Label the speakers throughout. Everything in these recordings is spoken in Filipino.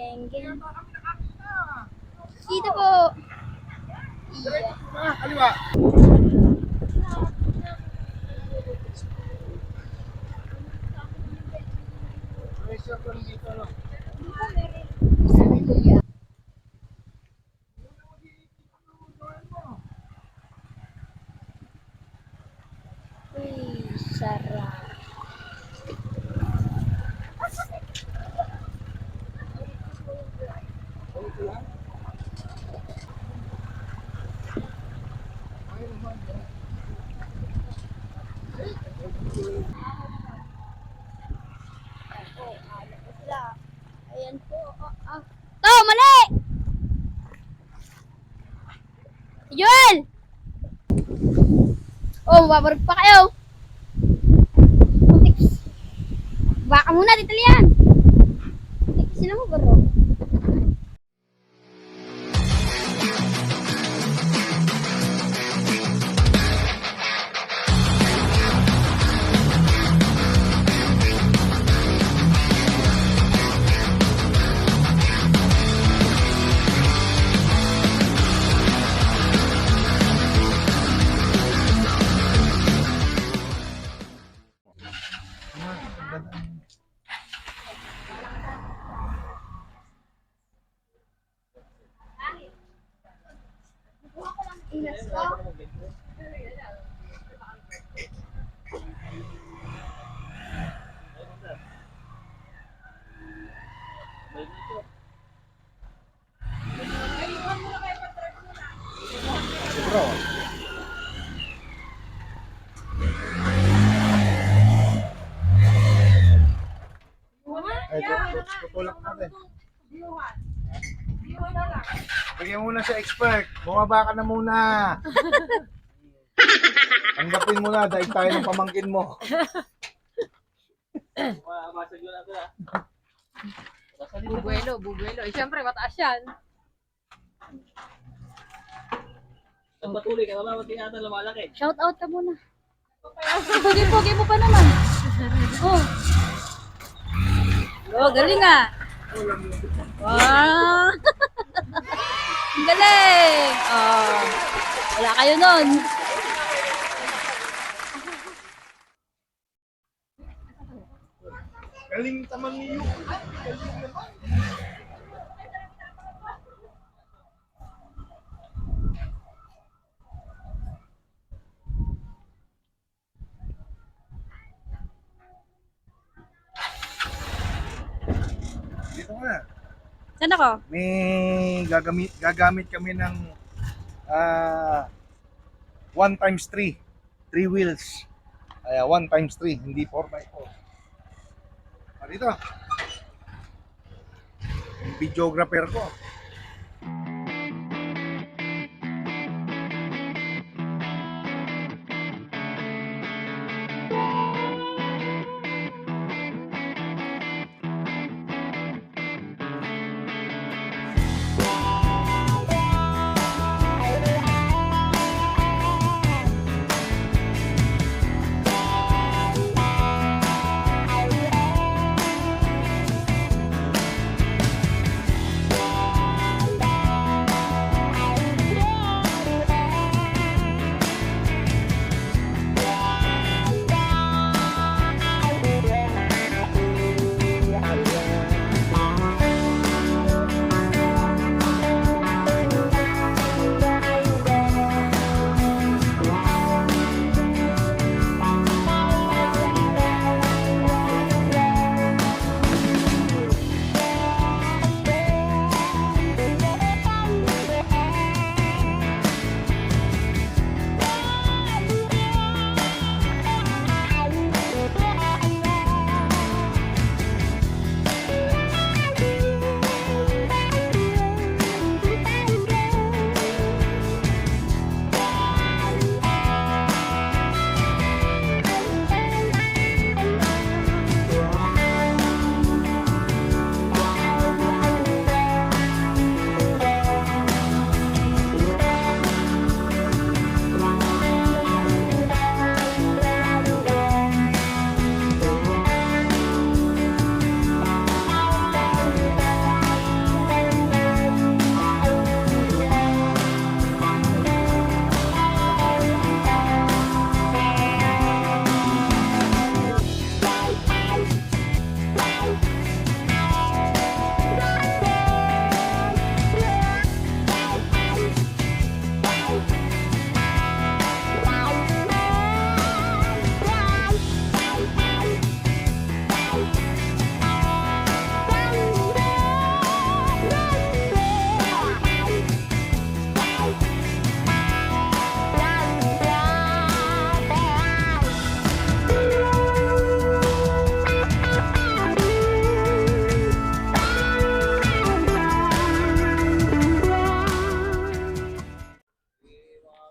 Speaker 1: Geng, geng. Dito po. Iya.
Speaker 2: Kaliwa. Pressure lang dito, no?
Speaker 1: Uy, sarap. Ayan po. To, mali! Joel! Oh, mababarog pa kayo. Tiks. Baka muna, titalian. Sila mo baro.
Speaker 2: Bro. Ay, tutulak natin. Bigyan muna sa expert. Bumaba ka na muna. Tanggapin mo na dahil tayo ng pamangkin mo.
Speaker 3: Bubuelo, bubuelo. Eh, syempre, mataas yan.
Speaker 4: Patuloy ka naman, hindi natin lumalaki.
Speaker 1: Shout out ka muna. Pogi-pogi mo pa naman. Oh. Oh, galing ah. Wow. Ang galing. Oh. Wala kayo nun.
Speaker 2: Galing tamang niyo. Dito nga.
Speaker 1: Saan ako?
Speaker 2: May gagamit kami ng 1x3. 3 wheels. 1x3, hindi 4x4. Dito. Yung videographer ko.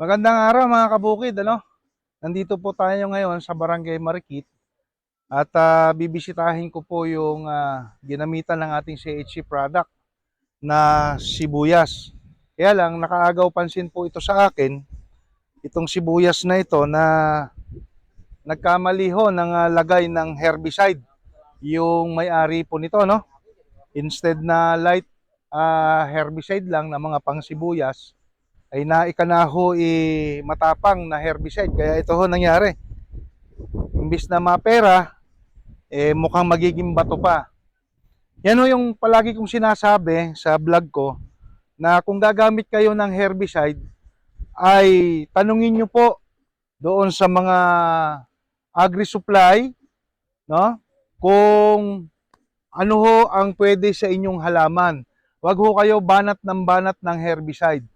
Speaker 2: Magandang araw mga kabukid, ano? Nandito po tayo ngayon sa Barangay Marikit at bibisitahin ko po yung ginamitan ng ating CHC product na sibuyas. Kaya lang, nakaagaw pansin po ito sa akin, itong sibuyas na ito na nagkamali ho ng lagay ng herbicide yung may-ari po nito, no? Instead na light herbicide lang na mga pangsibuyas, ay naikanaho matapang na herbicide. Kaya ito ho nangyari. Imbis na mapera, mukhang magiging bato pa. Yan ho yung palagi kong sinasabi sa vlog ko, na kung gagamit kayo ng herbicide, ay tanungin nyo po doon sa mga agri-supply, no? Kung ano ho ang pwede sa inyong halaman. Huwag ho kayo banat ng herbicide.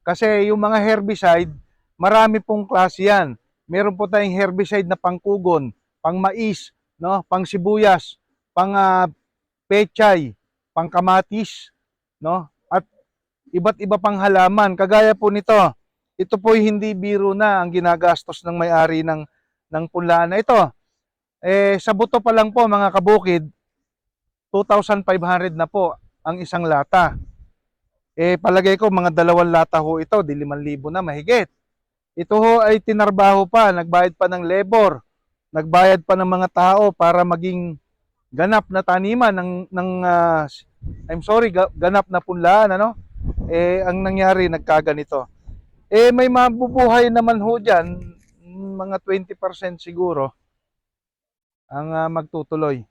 Speaker 2: Kasi yung mga herbicide, marami pong klase yan. Meron po tayong herbicide na pangkugon, pang mais, no? Pang sibuyas, pang pechay, pang kamatis, no? At iba't iba pang halaman. Kagaya po nito, ito po hindi biro na ang ginagastos ng may-ari ng punlaan na ito. Sa buto pa lang po mga kabukid, 2,500 na po ang isang lata. Palagay ko mga 2 lata ho ito, di 5,000 na mahigit. Ito ho ay tinarbaho pa, nagbayad pa ng labor, nagbayad pa ng mga tao para maging ganap na taniman ganap na punlaan, ano? Ang nangyari, nagkaganito. May mabubuhay naman ho dyan, mga 20% siguro ang magtutuloy.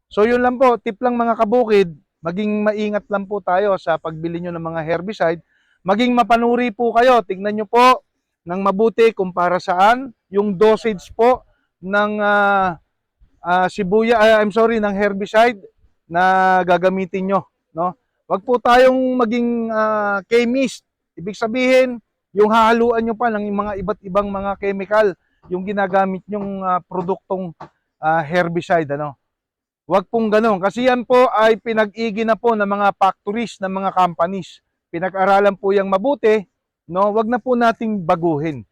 Speaker 2: So yun lang po, tip lang mga kabukid, maging maingat lang po tayo sa pagbili nyo ng mga herbicide. Maging mapanuri po kayo, tignan nyo po ng mabuti kung para saan yung dosage po ng ng herbicide na gagamitin nyo, no? Wag po tayong maging chemist. Ibig sabihin, yung hahaluan nyo pa ng mga iba't ibang mga chemical yung ginagamit nyong produktong herbicide, ano? Wag pong ganun. Kasi yan po ay pinag-igi na po ng mga factories, ng mga companies. Pinag-aralan po yung mabuti, no? Wag na po nating baguhin.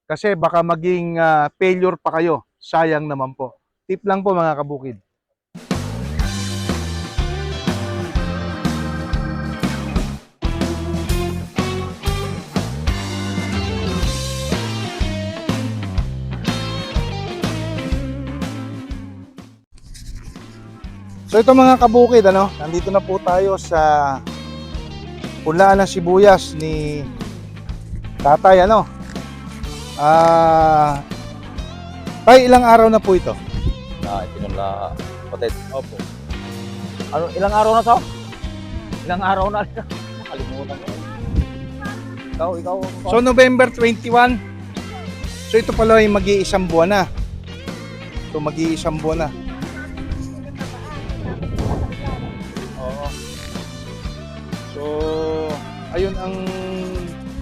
Speaker 2: Kasi baka maging failure pa kayo. Sayang naman po. Tip lang po mga kabukid. So ito mga kabukid, ano, nandito na po tayo sa punlaan ng sibuyas ni tatay, ano. Tay, ilang araw na po ito?
Speaker 4: Itinula kapatid.
Speaker 2: Opo.
Speaker 4: Ano, ilang araw na to? Ilang araw na? Nakalimutan ko. Ikaw.
Speaker 2: So November 21. So ito pala ay mag-iisang buwan na. So mag-iisang buwan na. Oo. So ayun ang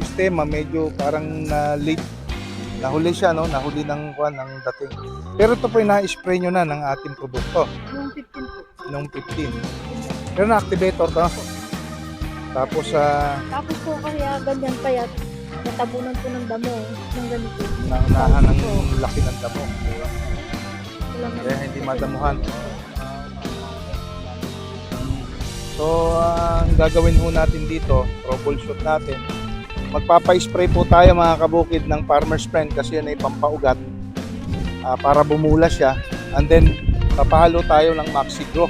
Speaker 2: sistema, medyo parang late. Nahuli siya, no? Nahuli ng dating. Pero ito po yung na-spray nyo na ng ating produkto.
Speaker 1: Yung 15 po.
Speaker 2: Nung 15. Pero na-activator to. Tapos
Speaker 1: Tapos po kaya ganyan pa yan. Natabunan po ng damo. Ng ganito.
Speaker 2: naunahan ng laki ng damo.
Speaker 1: Wala na.
Speaker 2: Kaya hindi madamuhan. So, ang gagawin ho natin dito, troubleshoot natin. Magpapa-spray po tayo mga kabukid ng Farmer's Friend kasi yan ay pampaugat para bumula siya. And then, papahalo tayo ng Maxi-Grow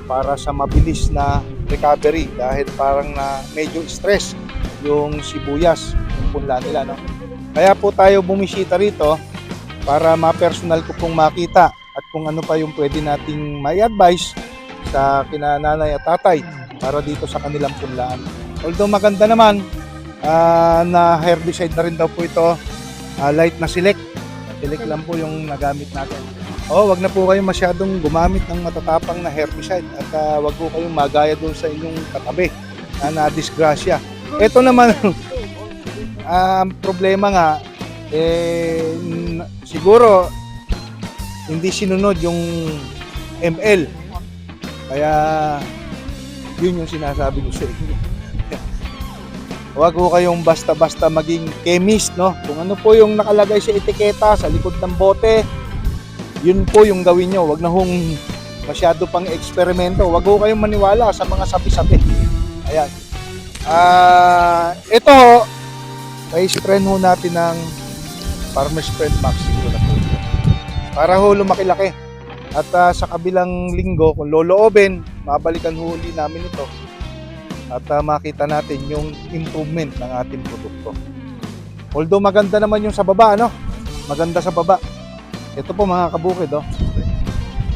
Speaker 2: para sa mabilis na recovery dahil parang medyo stress yung sibuyas, yung punla nila, no? Kaya po tayo bumisita rito para ma-personal ko pong makita at kung ano pa yung pwede nating may advice sa kinananay at tatay para dito sa kanilang punlaan. Although maganda naman, na herbicide na rin daw po ito, light na select. Select lang po yung nagamit natin. Wag na po kayong masyadong gumamit ng matatapang na herbicide at wag po kayong magaya doon sa inyong katabi na disgrasya. Ito naman, ang problema nga, siguro hindi sinunod yung ML. Kaya yun yung sinasabi ko sa inyo. Huwag ho kayong basta-basta maging chemist, no? Kung ano po yung nakalagay sa etiketa sa likod ng bote, yun po yung gawin nyo. Huwag na hong masyado pang eksperimento. Huwag ho kayong maniwala sa mga sabi-sabi. Ayan. Ito ho, may sprayan ho natin ng Farmer's Friend Maxi na po. Para ho lumaki-laki. At sa kabilang linggo, kung loloobin, mabalikan ho uli namin ito. At makita natin yung improvement ng ating produkto. Although maganda naman yung sa baba, ano? Maganda sa baba. Ito po mga kabukid, oh.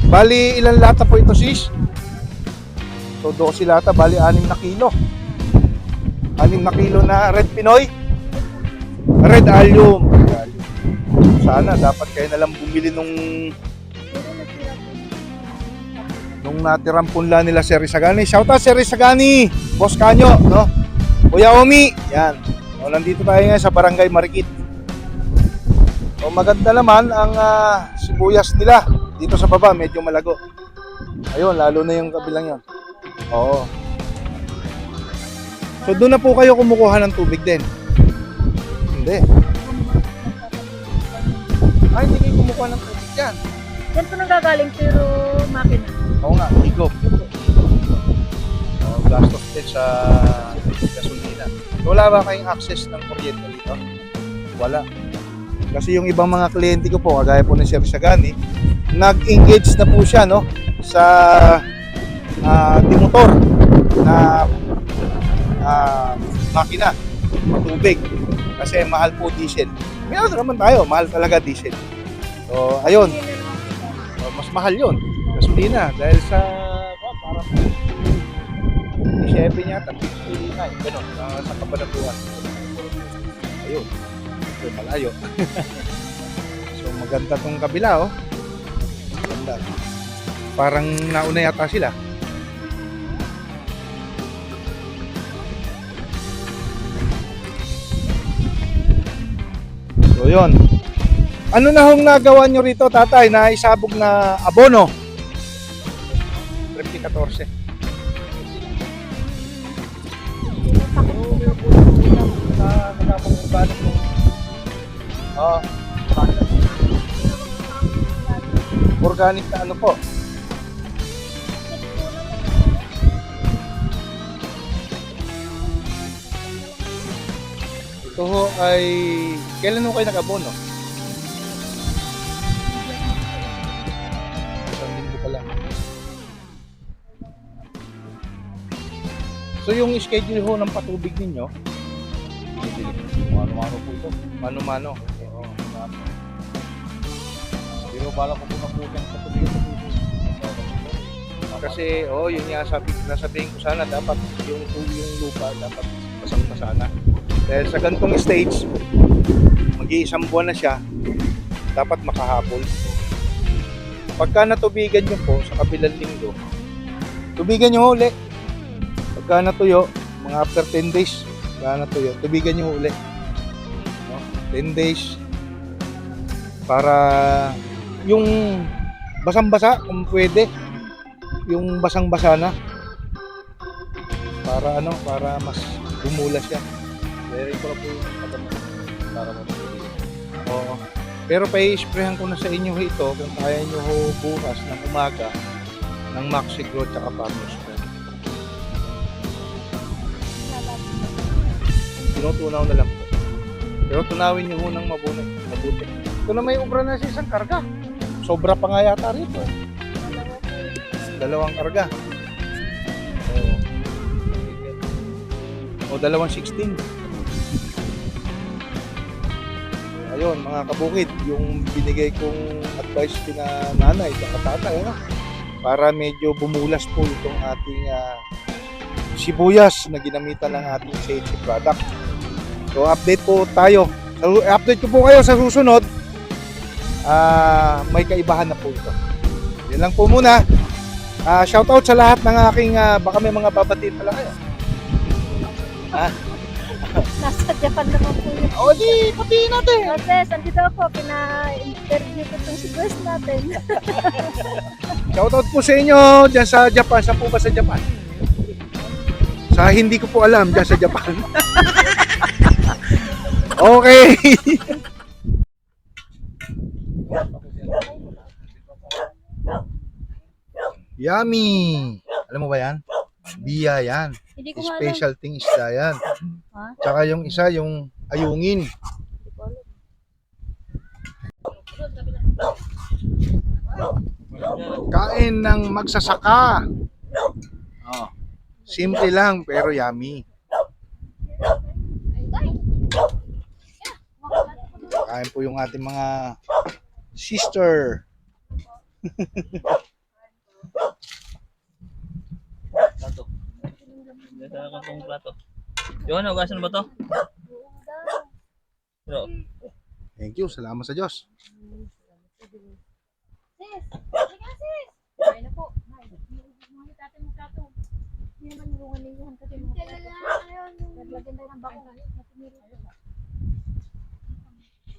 Speaker 2: Bali, ilan lata po ito, sis? So, 12 lata, bali 6 na kilo. 6 na kilo na Red Pinoy. Red Allium. Sana, dapat kayo nalang bumili nung natirang punla nila Sir Rizagani. Shoutout Sir Rizagani, Boss Kanyo, no? Kuya Omi, yan. O, nandito tayo ngayon sa Barangay Marikit. O, maganda naman ang sibuyas nila. Dito sa baba, medyo malago. Ayun, lalo na yung kabilang yan. Oo. So, doon na po kayo kumukuha ng tubig din? Hindi. Ay, hindi kayo kumukuha ng tubig dyan.
Speaker 3: Yan po nanggagaling pero makina.
Speaker 2: Oo nga, higop. Gastos din sa gasolina. Wala ba kayong access ng kuryente dito? Wala. Kasi yung ibang mga kliyente ko po, kagaya po ni Sir Sagani, nag-engage na po siya, no, sa dimotor na makina, tubig. Kasi mahal po diesel. Meron naman tayo, mahal talaga diesel. So, ayun. So, mas mahal yun. Gasolina dahil sa parang 7 yata, 59, gano'n, sa Kabanatuan. Ayun, ito malayo. So maganda tong kabila, oh. Maganda. Parang nauna yata sila. So yun. Ano na hong nagawa nyo rito, tatay, na isabog na abono? 14. Organic na ano po? Ito ho ay kailan ho kayo nag-abono? Isang linggo pa lang. So yung schedule ho ng patubig ninyo, mano-mano po ito. Mano-mano. Oo, mano. Pero bala ko po na po yung patubig. Kasi, yun nga nasabihin ko sana, dapat yung lupa, dapat basang-basa na. Dahil sa ganitong stage, mag-iisang buwan na siya, dapat makahapon. Pagka natubigan nyo po sa kabilang linggo, tubigan nyo uli. Pagka natuyo, mga after 10 days, pagka natuyo, tubigan nyo uli. No? 10 days para yung basang-basa, kung pwede, yung basang-basa na para mas bumula siya. Pero ito po yung para matuloy. Oo. Pero pa-i-sprayhan ko na sa inyo ito kung kaya nyo ho bukas ng umaga ng Maxi Growth at Farmer's Friend. Tinutunaw na lang po. Pero tunawin nyo ho ng mabuti. Ito na may ubra na sa isang karga. Sobra pa nga yata rito. 2 karga. O 216. Ayun mga kabukid, yung binigay kong advice kina nanay at tatay, ano? Para medyo bumulas po itong ating sibuyas na ginamitan ng ating CHC product. So update po tayo. Update ko po kayo sa susunod. May kaibahan na po ito. Yan lang po muna. Shoutout sa lahat ng aking baka may mga babatiin pala kayo.
Speaker 1: Nasa Japan naman po yun.
Speaker 2: O di, patiin natin.
Speaker 1: Joses, andito ako. Pina-interview ko itong si Boss natin.
Speaker 2: Shoutout po sa inyo dyan sa Japan. Saan po ba sa Japan? Sa hindi ko po alam, dyan sa Japan. Okay. Yummy. Alam mo ba yan? Biya yan.
Speaker 1: Hindi ko alam.
Speaker 2: Special thing isda yan.
Speaker 1: Ha?
Speaker 2: Tsaka yung isa, yung ayungin. Kain ng magsasaka. Oh. Simple lang pero yummy. Kain po yung ating mga sister.
Speaker 4: Plato. Gasa ka pong plato. Yung ano, gasan ba to? Pero,
Speaker 2: Thank you. Salamat sa Diyos.
Speaker 1: Sis, halika sis. Kain na po. Mga tatay mo plato. Hindi naman lungan-linguhan kasi mga plato. Naglagyan tayo ng bako.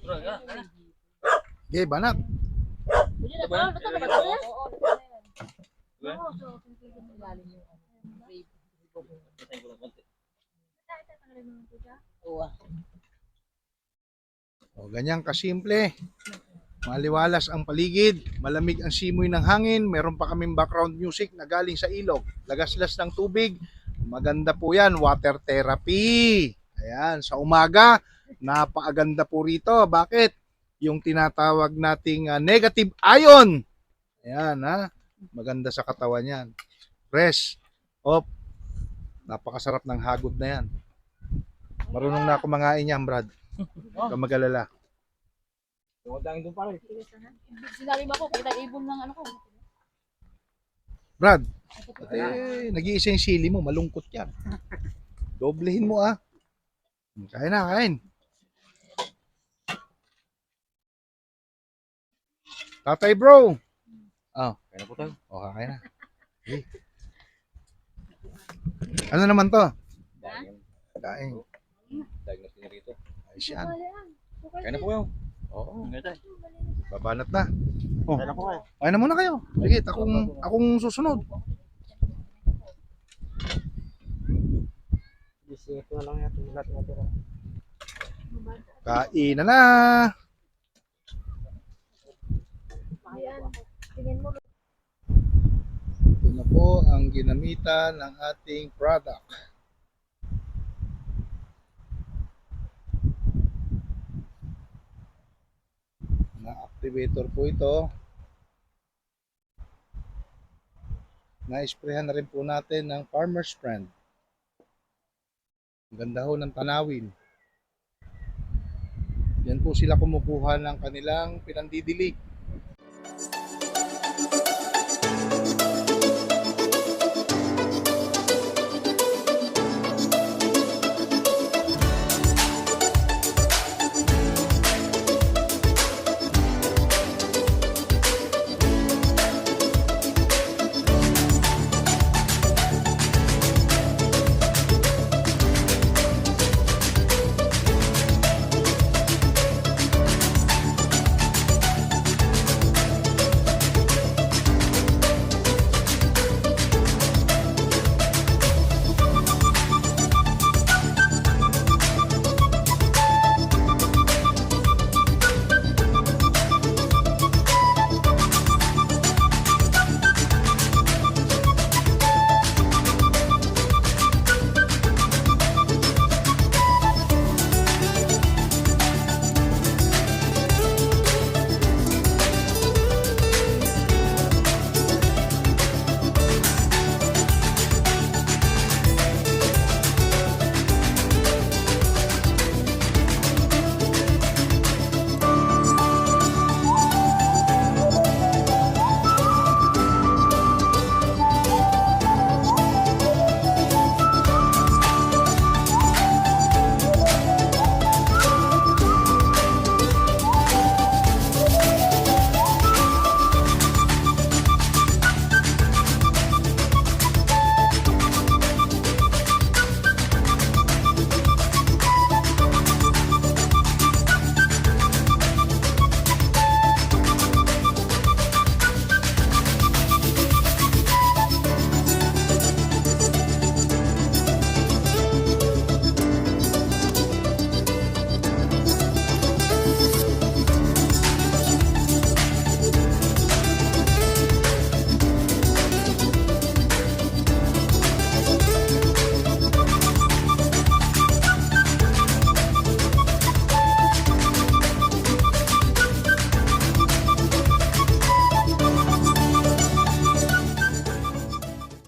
Speaker 4: bro, ya, ano?
Speaker 2: Okay, banat.
Speaker 1: Pwede na ba? Luto na ba ito? Oo, luto na yan.
Speaker 4: Okay.
Speaker 1: Oo, so, ilalim yung grave.
Speaker 2: O, ganyan kasimple. Maliwalas ang paligid, malamig ang simoy ng hangin, meron pa kaming background music na galing sa ilog. Lagaslas ng tubig, maganda po yan, water therapy. Ayan, sa umaga, napakaganda po rito. Bakit? Yung tinatawag nating negative ion. Ayan, ha? Maganda sa katawan yan. Fresh. Op. Napakasarap ng hagod na yan. Marunong na ako mangain yan, Brad. Huwag kang mag-alala.
Speaker 4: Yung dangin doon pare.
Speaker 1: Sinalim ako, kita ibon ng ano ko.
Speaker 2: Brad, nag-iisa yung sili mo, malungkot yan. Doblehin mo ah. Kain na, kain. Tatay bro. Oh,
Speaker 4: Kaya na po tayo.
Speaker 2: oh kain na. Okay. Ano naman to? Kain.
Speaker 4: Daging na sinarito.
Speaker 2: Ayos yan.
Speaker 4: Kaya na po kayo.
Speaker 2: Oo,
Speaker 4: Kaya tayo.
Speaker 2: babanat na. Oh,
Speaker 4: Kaya na po kayo.
Speaker 2: kain na muna kayo. Sige, akong susunod.
Speaker 4: Ito na lang natin lahat ng tira.
Speaker 2: Kain na na. Ito na po ang ginamitan ng ating product. Na-activator po ito. Na-sprayhan na rin po natin ng Farmer's Friend. Ang ganda ho ng tanawin. Yan po sila kumukuha ng kanilang pinandidilig.